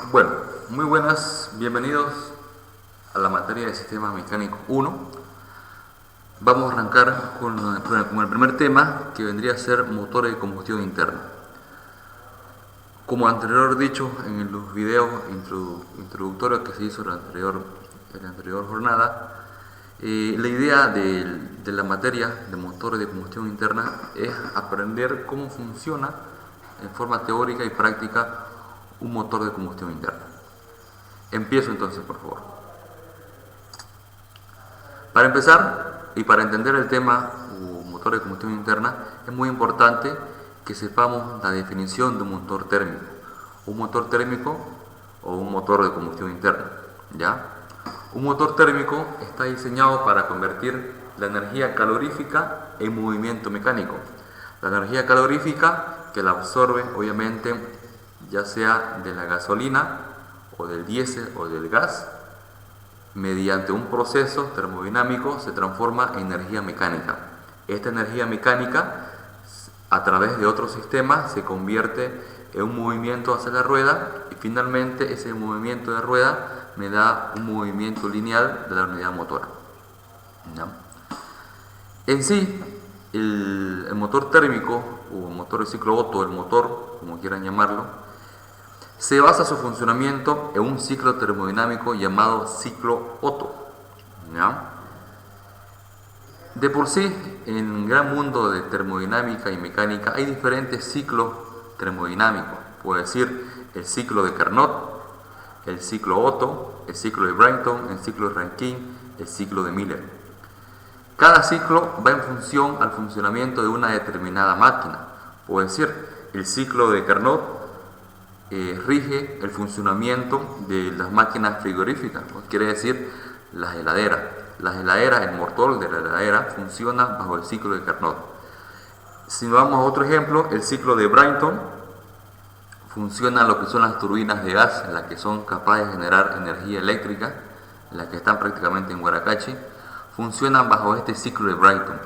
Bueno, muy buenas, bienvenidos a la materia de Sistema Mecánico 1. Vamos a arrancar con el primer tema, que vendría a ser motores de combustión interna. Como anterior dicho en los videos introductorios que se hizo en la anterior jornada, la idea de la materia de motores de combustión interna es aprender cómo funciona en forma teórica y práctica un motor de combustión interna. Empiezo entonces, por favor. Para empezar y para entender el tema motor de combustión interna, es muy importante que sepamos la definición de un motor térmico. Un motor térmico o un motor de combustión interna, ¿ya? Un motor térmico está diseñado para convertir la energía calorífica en movimiento mecánico. La energía calorífica que la absorbe, obviamente, ya sea de la gasolina o del diésel o del gas, mediante un proceso termodinámico se transforma en energía mecánica. Esta energía mecánica, a través de otro sistema, se convierte en un movimiento hacia la rueda y finalmente ese movimiento de rueda me da un movimiento lineal de la unidad motora, ¿ya? En sí, el motor térmico o motor de ciclo Otto, el motor, como quieran llamarlo, se basa su funcionamiento en un ciclo termodinámico llamado ciclo Otto, ¿ya? De por sí, en el gran mundo de termodinámica y mecánica hay diferentes ciclos termodinámicos. Puedo decir el ciclo de Carnot, el ciclo Otto, el ciclo de Brayton, el ciclo de Rankine, el ciclo de Miller. Cada ciclo va en función al funcionamiento de una determinada máquina. Puedo decir, el ciclo de Carnot rige el funcionamiento de las máquinas frigoríficas, quiere decir las heladeras. Las heladeras, el motor de la heladera funciona bajo el ciclo de Carnot. Si nos vamos a otro ejemplo, el ciclo de Brayton funciona lo que son las turbinas de gas, las que son capaces de generar energía eléctrica, las que están prácticamente en Guaracachi, funcionan bajo este ciclo de Brayton.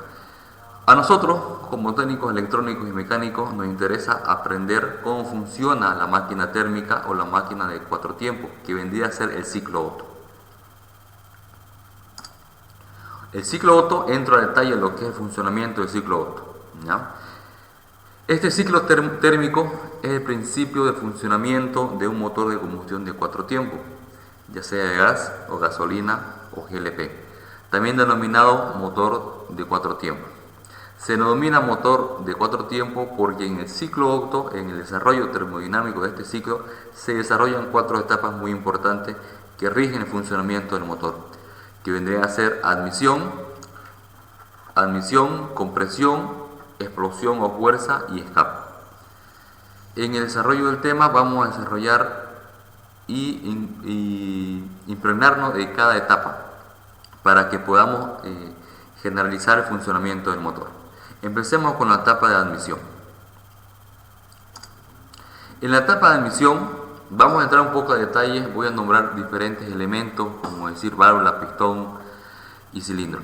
A nosotros, como técnicos electrónicos y mecánicos, nos interesa aprender cómo funciona la máquina térmica o la máquina de cuatro tiempos, que vendría a ser el ciclo Otto. El ciclo Otto entra a detalle en lo que es el funcionamiento del ciclo Otto, ¿ya? Este ciclo térmico es el principio de funcionamiento de un motor de combustión de cuatro tiempos, ya sea de gas o gasolina o GLP, también denominado motor de cuatro tiempos. Se denomina motor de cuatro tiempos porque en el ciclo Otto, en el desarrollo termodinámico de este ciclo, se desarrollan cuatro etapas muy importantes que rigen el funcionamiento del motor, que vendrían a ser admisión, compresión, explosión o fuerza y escape. En el desarrollo del tema vamos a desarrollar y impregnarnos de cada etapa para que podamos generalizar el funcionamiento del motor. Empecemos con la etapa de admisión. En la etapa de admisión vamos a entrar un poco a detalle, voy a nombrar diferentes elementos, como decir válvula, pistón y cilindro.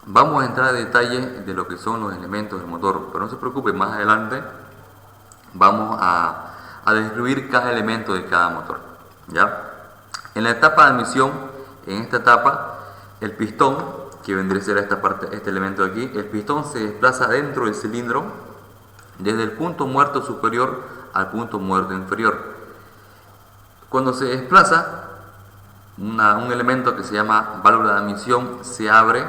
Vamos a entrar a detalle de lo que son los elementos del motor, pero no se preocupe, más adelante vamos a describir cada elemento de cada motor, ¿ya? En la etapa de admisión, en esta etapa, el pistón, que vendría a ser esta parte, este elemento de aquí, el pistón se desplaza dentro del cilindro desde el punto muerto superior al punto muerto inferior. Cuando se desplaza, un elemento que se llama válvula de admisión se abre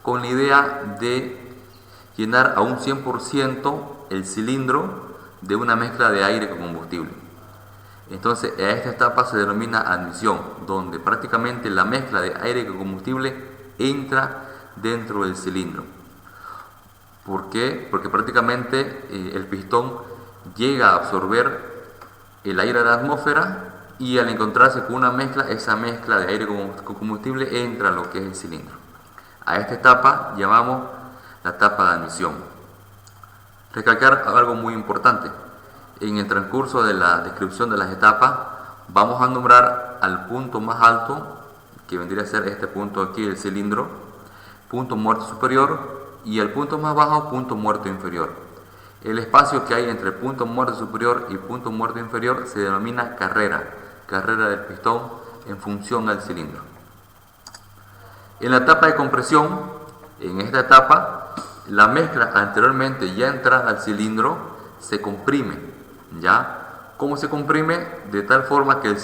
con la idea de llenar a un 100% el cilindro de una mezcla de aire con combustible. Entonces, a esta etapa se denomina admisión, donde prácticamente la mezcla de aire con combustible entra dentro del cilindro. ¿Por qué? Porque prácticamente el pistón llega a absorber el aire de la atmósfera y al encontrarse con una mezcla, esa mezcla de aire con combustible entra a lo que es el cilindro. A esta etapa llamamos la etapa de admisión. Recalcar algo muy importante. En el transcurso de la descripción de las etapas vamos a nombrar al punto más alto, que vendría a ser este punto aquí del cilindro, punto muerto superior, y el punto más bajo, punto muerto inferior. El espacio que hay entre el punto muerto superior y punto muerto inferior se denomina carrera. carrera del pistón en función al cilindro. En la etapa de compresión, en esta etapa, la mezcla anteriormente ya entrada al cilindro se comprime, ¿ya? ¿Cómo se comprime? De tal forma que el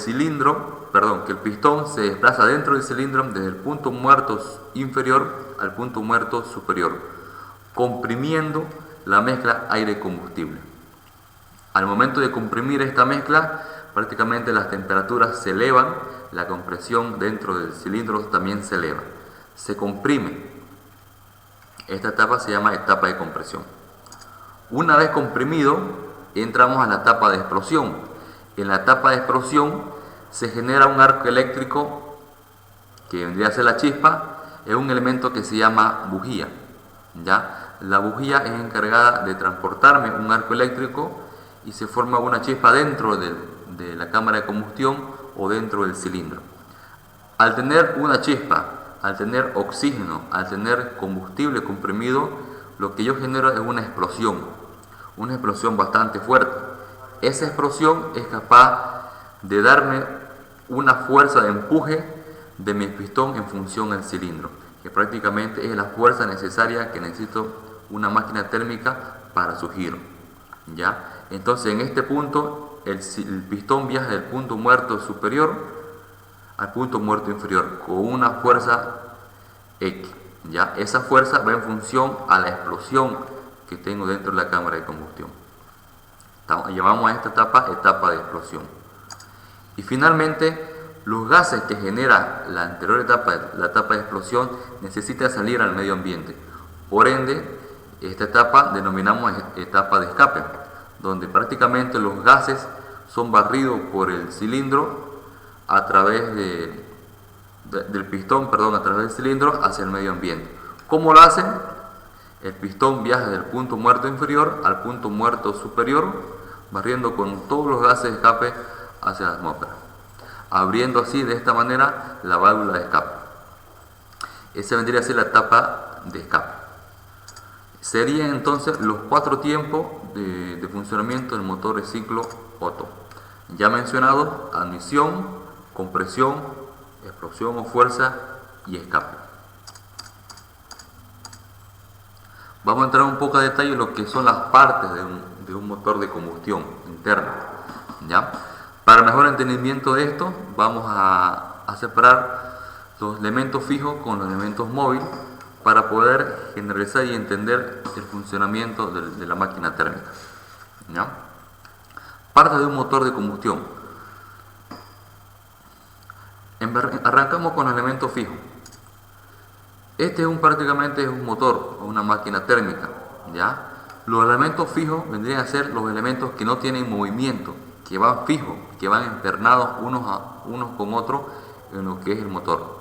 pistón se desplaza dentro del cilindro desde el punto muerto inferior al punto muerto superior, comprimiendo la mezcla aire-combustible. Al momento de comprimir esta mezcla, prácticamente las temperaturas se elevan, la compresión dentro del cilindro también se eleva, se comprime. Esta etapa se llama etapa de compresión. Una vez comprimido, entramos a la etapa de explosión. En la etapa de explosión se genera un arco eléctrico que vendría a ser la chispa, es un elemento que se llama bujía, ¿ya? La bujía es encargada de transportarme un arco eléctrico y se forma una chispa dentro de la cámara de combustión o dentro del cilindro. Al tener una chispa, al tener oxígeno, al tener combustible comprimido, lo que yo genero es una explosión bastante fuerte. Esa explosión es capaz de darme una fuerza de empuje de mi pistón en función al cilindro, que prácticamente es la fuerza necesaria que necesito una máquina térmica para su giro, ¿ya? Entonces en este punto el pistón viaja del punto muerto superior al punto muerto inferior con una fuerza X, ¿ya? Esa fuerza va en función a la explosión que tengo dentro de la cámara de combustión. Llamamos a esta etapa de explosión. Y finalmente, los gases que genera la anterior etapa, la etapa de explosión, necesitan salir al medio ambiente. Por ende, esta etapa denominamos etapa de escape, donde prácticamente los gases son barridos por el cilindro a través del pistón, a través del cilindro hacia el medio ambiente. ¿Cómo lo hacen? El pistón viaja del punto muerto inferior al punto muerto superior, barriendo con todos los gases de escape hacia la atmósfera, abriendo así de esta manera la válvula de escape. Esa vendría a ser la etapa de escape. Serían entonces los 4 tiempos de funcionamiento del motor de ciclo Otto. Ya mencionado: admisión, compresión, explosión o fuerza y escape. Vamos a entrar un poco a detalle en lo que son las partes de un motor de combustión interna, ¿ya? Para mejor entendimiento de esto, vamos a separar los elementos fijos con los elementos móviles para poder generalizar y entender el funcionamiento de la máquina térmica, ¿ya? Parte de un motor de combustión. Arrancamos con los elementos fijos. Este prácticamente es un motor o una máquina térmica, ¿ya? Los elementos fijos vendrían a ser los elementos que no tienen movimiento, que van fijos, que van empernados unos con otros en lo que es el motor.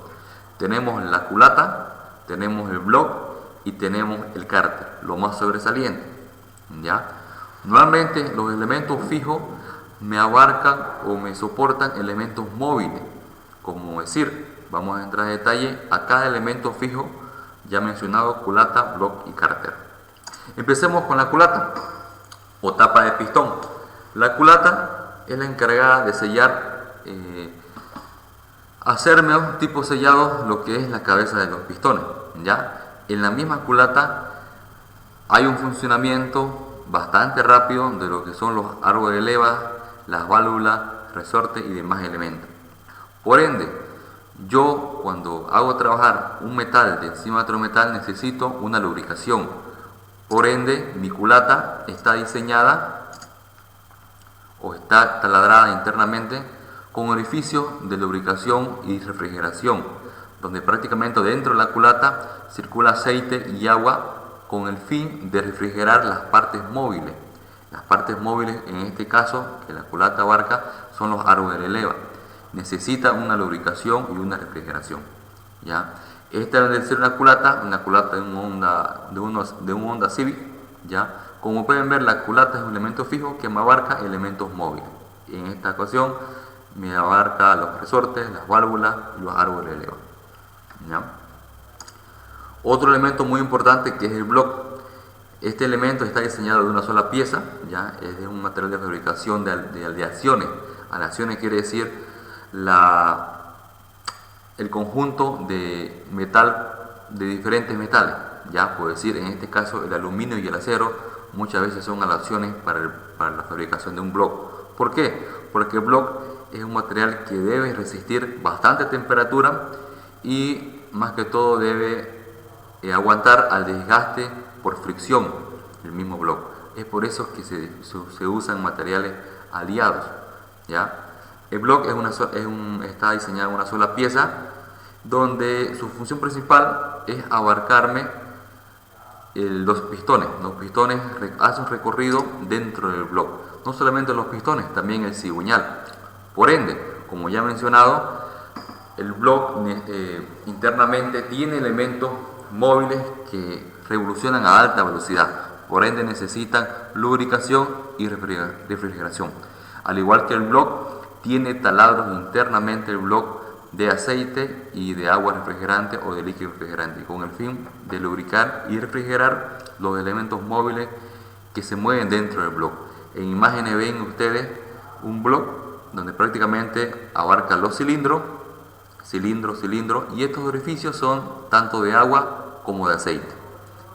Tenemos la culata, tenemos el block y tenemos el cárter, lo más sobresaliente, ¿ya? Normalmente los elementos fijos me abarcan o me soportan elementos móviles, como decir, vamos a entrar en detalle a cada elemento fijo ya mencionado: culata, block y cárter. Empecemos con la culata o tapa de pistón. La culata es la encargada de sellar, hacerme un tipo sellado lo que es la cabeza de los pistones, ¿ya? En la misma culata hay un funcionamiento bastante rápido de lo que son los árboles de leva, las válvulas, resortes y demás elementos. Por ende, yo cuando hago trabajar un metal de encima de otro metal necesito una lubricación. Por ende, mi culata está diseñada o está taladrada internamente con orificios de lubricación y refrigeración, donde prácticamente dentro de la culata circula aceite y agua con el fin de refrigerar las partes móviles. Las partes móviles, en este caso, que la culata abarca, son los árboles de leva. Necesita una lubricación y una refrigeración, ¿ya? Esta debe ser una culata de un Honda Civic, ¿ya? Como pueden ver, la culata es un elemento fijo que me abarca elementos móviles. En esta ocasión me abarca los resortes, las válvulas y los árboles de leva, ¿ya? Otro elemento muy importante que es el block. Este elemento está diseñado de una sola pieza, ¿ya? Es de un material de fabricación de aleaciones. Aleaciones quiere decir el conjunto de de diferentes metales. Ya puedo decir, en este caso el aluminio y el acero muchas veces son aleaciones para la fabricación de un block. ¿Por qué? Porque el block es un material que debe resistir bastante temperatura y más que todo debe aguantar al desgaste por fricción del mismo block. Es por eso que se usan materiales aliados. ¿Ya? El block está diseñado en una sola pieza, donde su función principal es abarcarme los pistones. Los pistones hacen un recorrido dentro del block. No solamente los pistones, también el cigüeñal. Por ende, como ya he mencionado, el block internamente tiene elementos móviles que revolucionan a alta velocidad. Por ende, necesitan lubricación y refrigeración. Al igual que el block, tiene taladros internamente el block de aceite y de agua refrigerante o de líquido refrigerante, con el fin de lubricar y refrigerar los elementos móviles que se mueven dentro del block. En imágenes ven ustedes un block donde prácticamente abarca los cilindros, y estos orificios son tanto de agua como de aceite,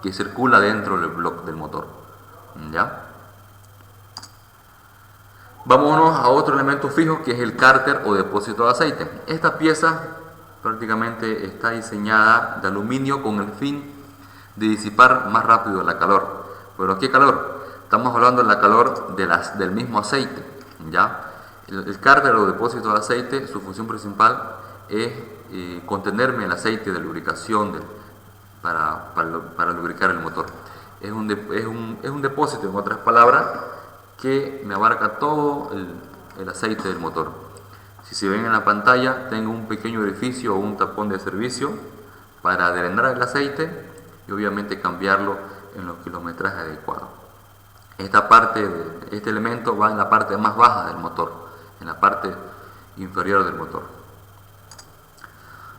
que circula dentro del block del motor. ¿Ya? Vámonos a otro elemento fijo, que es el cárter o depósito de aceite. Esta pieza prácticamente está diseñada de aluminio con el fin de disipar más rápido la calor. ¿Pero qué calor? Estamos hablando de la calor del mismo aceite. ¿Ya? El cárter o depósito de aceite, su función principal es contenerme el aceite de lubricación para lubricar el motor. Es un depósito, en otras palabras, que me abarca todo el aceite del motor. Si se ven en la pantalla, tengo un pequeño orificio o un tapón de servicio para drenar el aceite y obviamente cambiarlo en los kilometrajes adecuados. Este elemento va en la parte más baja del motor, en la parte inferior del motor.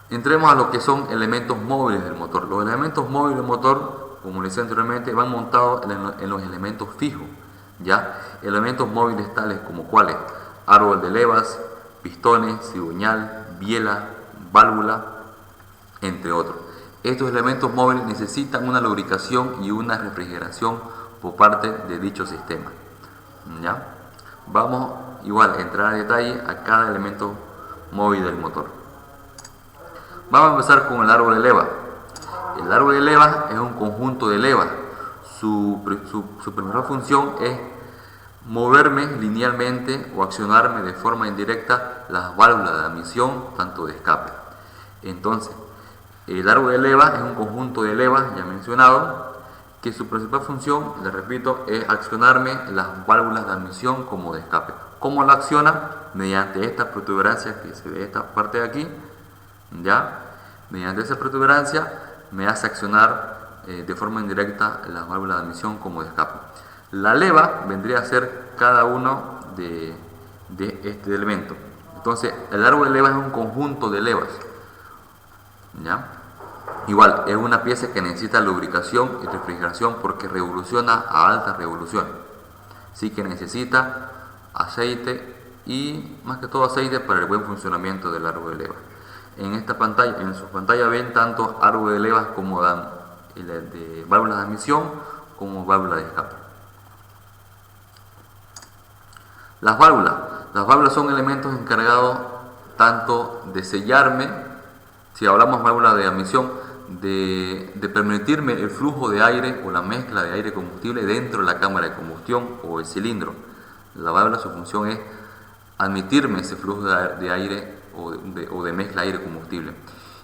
Entremos a lo que son elementos móviles del motor. Los elementos móviles del motor, como les decía anteriormente, van montados en los elementos fijos. ¿Ya? Elementos móviles tales como cuáles: árbol de levas, pistones, cigüeñal, biela, válvula, entre otros. Estos elementos móviles necesitan una lubricación y una refrigeración por parte de dicho sistema. ¿Ya? Vamos igual a entrar a detalle a cada elemento móvil del motor. Vamos a empezar con el árbol de leva. El árbol de leva es un conjunto de levas. Su primera función es moverme linealmente o accionarme de forma indirecta las válvulas de admisión, tanto de escape. Entonces, el árbol de leva es un conjunto de levas, ya mencionado, que su principal función, les repito, es accionarme las válvulas de admisión como de escape. ¿Cómo la acciona? Mediante esta protuberancia que se ve esta parte de aquí. ¿Ya? Mediante esa protuberancia me hace accionar de forma indirecta las válvulas de admisión como de escape. La leva vendría a ser cada uno de este elemento. Entonces, el árbol de levas es un conjunto de levas. ¿Ya? Igual, es una pieza que necesita lubricación y refrigeración porque revoluciona a alta revolución. Así que necesita aceite y más que todo aceite para el buen funcionamiento del árbol de levas. En su pantalla ven tanto árbol de levas como de válvulas de admisión como válvulas de escape. Las válvulas son elementos encargados tanto de sellarme, si hablamos válvula de admisión, de permitirme el flujo de aire o la mezcla de aire y combustible dentro de la cámara de combustión o el cilindro. La válvula, su función es admitirme ese flujo de aire o de mezcla aire-combustible.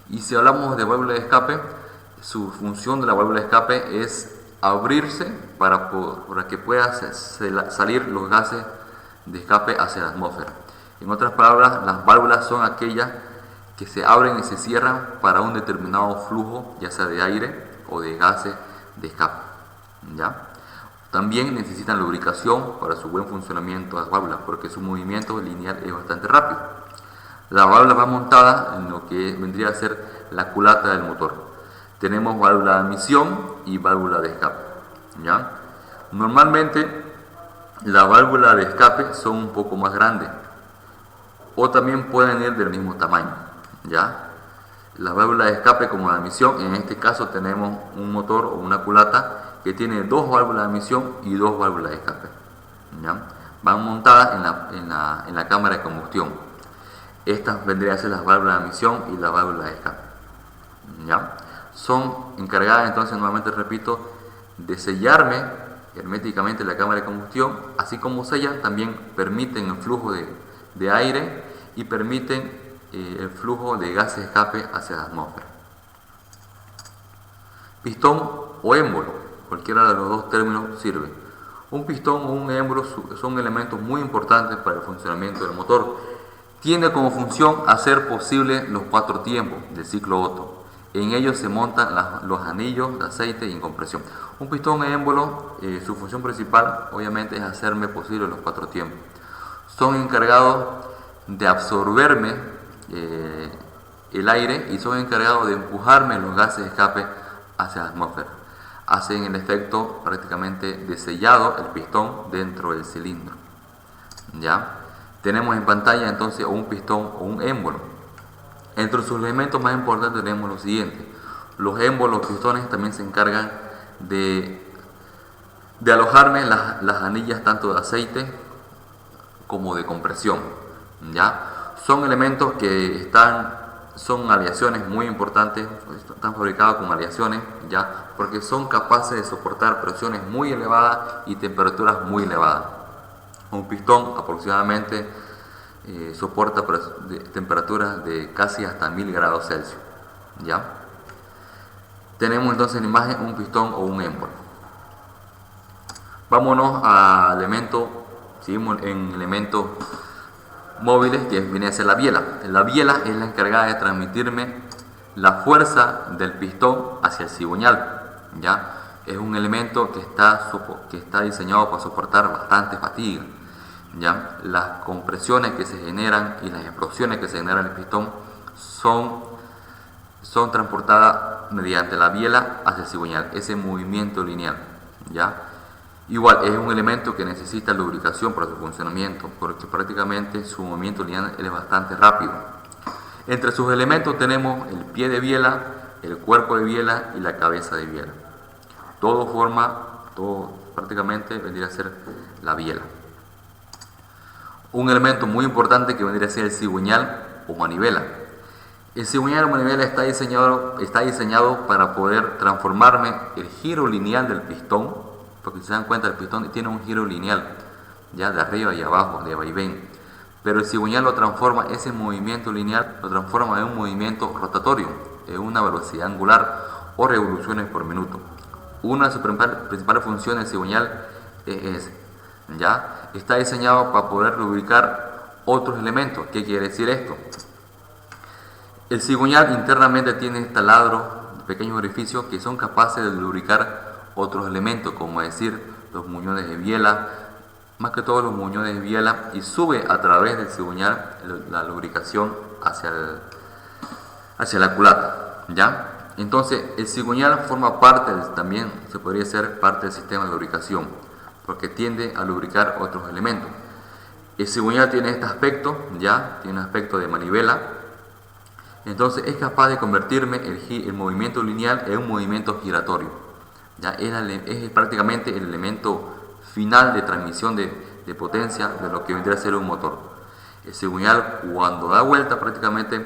Y si hablamos de válvula de escape, su función de la válvula de escape es abrirse para que puedan salir los gases de escape hacia la atmósfera. En otras palabras, las válvulas son aquellas que se abren y se cierran para un determinado flujo, ya sea de aire o de gases de escape. ¿Ya? También necesitan lubricación para su buen funcionamiento las válvulas, porque su movimiento lineal es bastante rápido. La válvula va montada en lo que vendría a ser la culata del motor. Tenemos válvula de admisión y válvula de escape. ¿Ya? Normalmente la válvula de escape son un poco más grandes o también pueden ir del mismo tamaño, ¿ya? Las válvulas de escape como la admisión, en este caso tenemos un motor o una culata que tiene dos válvulas de admisión y dos válvulas de escape, ¿ya? Van montadas en la cámara de combustión. Estas vendrían a ser las válvulas de admisión y las válvulas de escape, ¿ya? Son encargadas, entonces, nuevamente repito, de sellarme herméticamente la cámara de combustión. Así como sellan, también permiten el flujo de aire y permiten el flujo de gases de escape hacia la atmósfera. Pistón o émbolo, cualquiera de los dos términos sirve. Un pistón o un émbolo son elementos muy importantes para el funcionamiento del motor. Tiene como función hacer posible los 4 tiempos del ciclo Otto. En ellos se montan los anillos de aceite y en compresión. Un pistón émbolo, su función principal obviamente es hacerme posible los 4 tiempos. Son encargados de absorberme el aire y son encargados de empujarme los gases de escape hacia la atmósfera. Hacen el efecto prácticamente de sellado el pistón dentro del cilindro, ¿ya? Tenemos en pantalla entonces un pistón o un émbolo. Entre sus elementos más importantes tenemos lo siguiente. Los émbolos, los pistones también se encargan de alojarme las anillas tanto de aceite como de compresión, ¿ya? Son elementos que son aleaciones muy importantes, están fabricados con aleaciones, ¿ya? Porque son capaces de soportar presiones muy elevadas y temperaturas muy elevadas. Un pistón aproximadamente soporta temperaturas de casi hasta 1000 grados Celsius, ¿ya? Tenemos entonces en la imagen un pistón o un émbolo. Vámonos a elementos, seguimos en elementos móviles, que viene a ser la biela. La biela es la encargada de transmitirme la fuerza del pistón hacia el cigüeñal, ¿ya? Es un elemento que está diseñado para soportar bastante fatiga, ¿ya? Las compresiones que se generan y las explosiones que se generan en el pistón son transportadas mediante la biela hacia el cigüeñal, ese movimiento lineal, ¿ya? Igual es un elemento que necesita lubricación para su funcionamiento, porque prácticamente su movimiento lineal es bastante rápido. Entre sus elementos tenemos el pie de biela, el cuerpo de biela y la cabeza de biela. Todo prácticamente vendría a ser la biela. Un elemento muy importante que vendría a ser el cigüeñal o manivela. El cigüeñal o manivela está diseñado para poder transformarme el giro lineal del pistón, porque si se dan cuenta el pistón tiene un giro lineal, ya de arriba y abajo, de vaivén, pero el cigüeñal lo transforma, ese movimiento lineal lo transforma en un movimiento rotatorio, en una velocidad angular o revoluciones por minuto. Una de sus principales funciones del cigüeñal es ¿ya? Está diseñado para poder lubricar otros elementos. ¿Qué quiere decir esto? El cigüeñal internamente tiene taladros, pequeños orificios que son capaces de lubricar otros elementos, como decir los muñones de biela, más que todo los muñones de biela, y sube a través del cigüeñal la lubricación hacia la culata, ¿ya? Entonces el cigüeñal forma parte, también se podría ser parte del sistema de lubricación, porque tiende a lubricar otros elementos. El cigüeñal tiene este aspecto, ya, tiene un aspecto de manivela, entonces es capaz de convertirme el movimiento lineal en un movimiento giratorio. Ya es prácticamente el elemento final de transmisión de potencia de lo que vendría a ser un motor. El cigüeñal, cuando da vuelta, prácticamente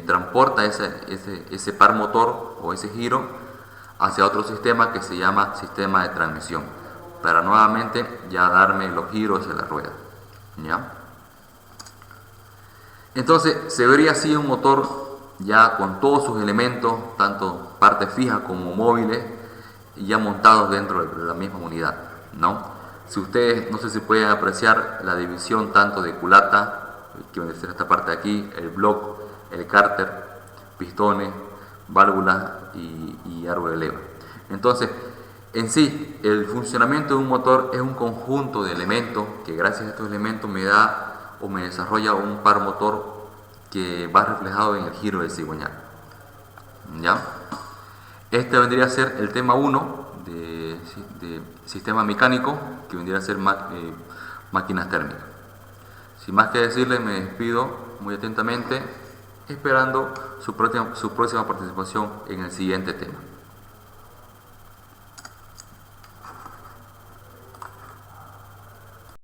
transporta ese par motor o ese giro hacia otro sistema que se llama sistema de transmisión, para nuevamente ya darme los giros de la rueda, ¿ya? Entonces se vería así un motor ya con todos sus elementos, tanto partes fijas como móviles, ya montados dentro de la misma unidad, ¿no? Si ustedes, no sé si pueden apreciar la división tanto de culata, que viene a ser esta parte de aquí, el block, el cárter, pistones, válvulas y árbol de leva. Entonces, en sí, el funcionamiento de un motor es un conjunto de elementos que gracias a estos elementos me da o me desarrolla un par motor que va reflejado en el giro del cigüeñal, ¿ya? Este vendría a ser el tema 1 de sistema mecánico, que vendría a ser máquinas térmicas. Sin más que decirle, me despido muy atentamente, esperando su próxima participación en el siguiente tema.